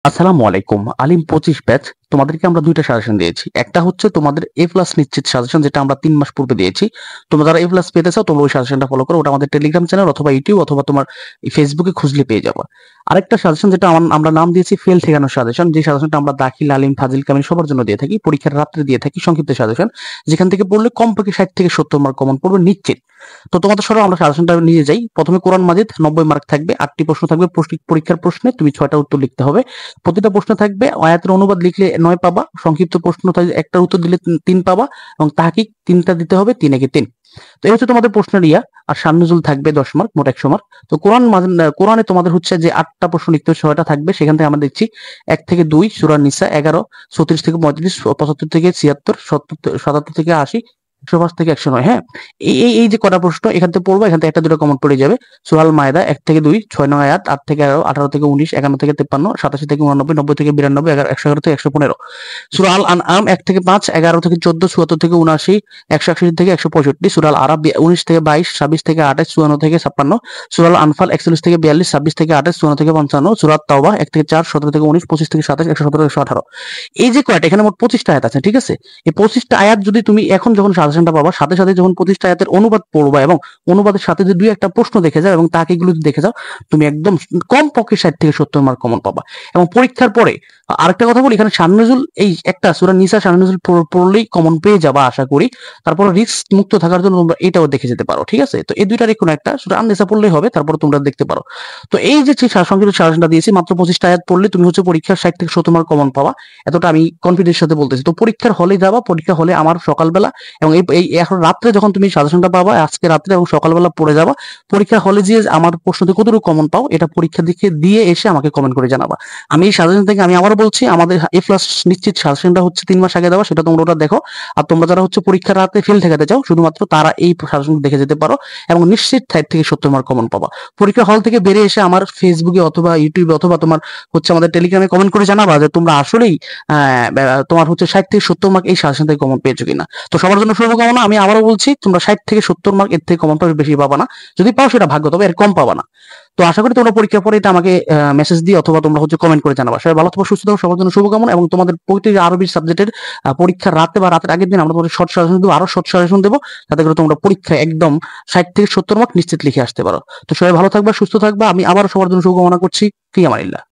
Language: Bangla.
আসসালামু আলাইকুম। আলিম 25 ব্যাচ তোমাদেরকে আমরা ২ টা সাজেশন দিয়েছি। একটা হচ্ছে তোমাদের A+ নিশ্চিত সাজেশন, যেটা আমরা 3 মাস পূর্বে দিয়েছি। তোমরা যারা A+ পেতে চাও তোমরা ওই সাজেশনটা ফলো করো। ওটা আমাদের টেলিগ্রাম চ্যানেল অথবা ইউটিউব অথবা তোমার ফেসবুকে খুঁজলে পেয়ে যাবা। আরেকটা সাজেশন যেটা আমরা নাম দিয়েছি ফেল ঠেকানোর সাজেশন, যে সাজেশনটা আমরা দাখিল, আলিম, ফাজিল, কামিল সবার জন্য দিয়ে থাকি। পরীক্ষার রাত্রে দিয়ে থাকি সংক্ষিপ্ত সাজেশন, যেখান থেকে পড়লে কমপক্ষে 60 থেকে 70 মার্ক কমন পড়বে নিশ্চিত। তো তোমাদের সঙ্গে আমরা সাজেশনটা নিয়ে যাই। প্রথমে কোরআন মাজিদ 90 মার্ক থাকবে, 8টি প্রশ্ন থাকবে। পরীক্ষার প্রশ্নে তুমি 6টা উত্তর লিখতে হবে। প্রতিটা প্রশ্ন থাকবে আয়াতের অনুবাদ লিখলে 9 পাবা, সংক্ষিপ্ত প্রশ্ন থাকবে একটার উত্তর দিলে 3 পাবা, এবং তাহকিক 3টা দিতে হবে, 3 একে 3। তো এই হচ্ছে তোমাদের প্রশ্নের ইয়া। আর শান-নুজুল থাকবে 10 মার্ক, মোট 100 মার্ক। তো কোরআনে তোমাদের হচ্ছে যে 8টা প্রশ্ন লিখতে হবে, 6টা থাকবে। সেখান থেকে আমরা দেখছি 1 থেকে 2 সূরা নিসা, 11 34 থেকে 35, 75 থেকে 76, 77 থেকে 80, 105 থেকে 109। হ্যাঁ, এই যে কটা প্রশ্ন এখান থেকে পড়বো, এখান থেকে একটা দুটো কমন পড়ে যাবে। সূরা আল মায়েদা 1 থেকে 2, 6 নং আয়াত, 8 থেকে 11, 18 থেকে 19, 51 থেকে 53, 87 থেকে 89, 90 থেকে 92, 111 থেকে 115। সূরা আল আনআম 1 থেকে 5, 11 থেকে 14, 74 থেকে 79, 161 থেকে 165। সূরা আল আরাব 19 থেকে 22, 26 থেকে 28, 54 থেকে 56। সূরা আল আনফাল 41 থেকে 42, 26 থেকে 28, 54 থেকে 55। সূরা আত তাওবা 1 থেকে 4, 17 থেকে 19, 25 থেকে 27, 117 থেকে 118। এই যে কয়টা, এখানে মোট 25টা আয়াত আছে, ঠিক আছে? এই 25টা আয়াত যদি তুমি এখন যখন সাজেশনটা পাবা, সাথে সাথে যখন 25টা আয়াতের অনুবাদ পড়বা এবং অনুবাদের সাথে যদি 2-একটা প্রশ্ন দেখে যাও এবং তাকে এগুলো যদি দেখে যাও, তুমি একদম কমপক্ষে 60 থেকে 70 মার্ক কমন পাবা। এবং পরীক্ষার পরে আরেকটা কথা বলি, এখানে শান-নুজুল এই একটা সূরা নিসা শান-নুজুল পড়লেই কমন পেয়ে যাবা আশা করি। তারপর রিস্ক মুক্ত থাকার জন্য তোমরা এটাও দেখে যেতে পারো, ঠিক আছে? তো এই দুইটারই কোনো একটা সূরা আন-নিসা পড়লেই হবে, তারপর তোমরা দেখতে পারো। তো এই যে সংক্ষিপ্ত সাজেশনটা দিয়েছি, মাত্র 25টা আয়াত পড়লে তুমি হচ্ছে পরীক্ষার 60 থেকে 70 মার্ক কমন পাবা। এতটা আমি কনফিডেন্সের সাথে বলতেছি। তো পরীক্ষার হলে যাবা, পরীক্ষা হলে আমার সকালবেলা এবং এই এখন রাত্রে যখন তুমি সাজেশনটা পাবা, আজকে রাত্রে এবং সকালবেলা পড়ে যাবা। পরীক্ষা হলে যে আমার প্রশ্ন থেকে কতটুকু কমন পাও, এটা পরীক্ষা দিয়ে এসে আমাকে কমেন্ট করে জানাবা। আমি এই সাজেশন থেকে আমি আবারও বলছি, আমাদের A+ নিশ্চিত সাজেশনটা হচ্ছে 3 মাস আগে দেওয়া, সেটা তোমরা ওটা দেখো। আর তোমরা যারা হচ্ছে পরীক্ষার রাতে ফেল ঠেকাতে চাও, শুধুমাত্র তারা এই সাজেশনটা দেখে যেতে পারো এবং নিশ্চিত 60 থেকে 70 মার্ক কমন পাবা। পরীক্ষা হল থেকে বেরিয়ে এসে আমার ফেসবুকে অথবা ইউটিউবে অথবা তোমার হচ্ছে আমাদের টেলিগ্রামে কমেন্ট করে জানাবা যে তোমরা আসলেই তোমার হচ্ছে 60 থেকে 70 মার্ক এই সাজেশন থেকে কমন পেয়েছো কিনা। তো সবার জন্য শুভকামনা। আমি আবারও বলছি, তোমরা 60 থেকে 70 মার্ক, এর থেকে কমন পাবে বেশি পাবা না। যদি পাও সেটা ভাগ্য, তবে এর কম পাবা না। তো আশা করি তোমরা পরীক্ষার পরে এটা আমাকে মেসেজ দিয়ে অথবা তোমরা হচ্ছে কমেন্ট করে জানাবা। সবাই ভালো থাকো, সুস্থ থাকো, সবার জন্য শুভকামনা। এবং তোমাদের প্রতিটি আরবি সাবজেক্টের পরীক্ষার রাতে বা রাতের আগের দিন আমরা তোমাদের শর্ট সাজেশন দেবো, আরো শর্ট সাজেশন দেবো, যাতে করে তোমরা পরীক্ষায় একদম 60 থেকে 70 মার্ক নিশ্চিত লিখে আসতে পারো। তো সবাই ভালো থাকবা, সুস্থ থাকবা। আমি আবার সবার জন্য শুভকামনা করছি। ফি আমানিল্লাহ।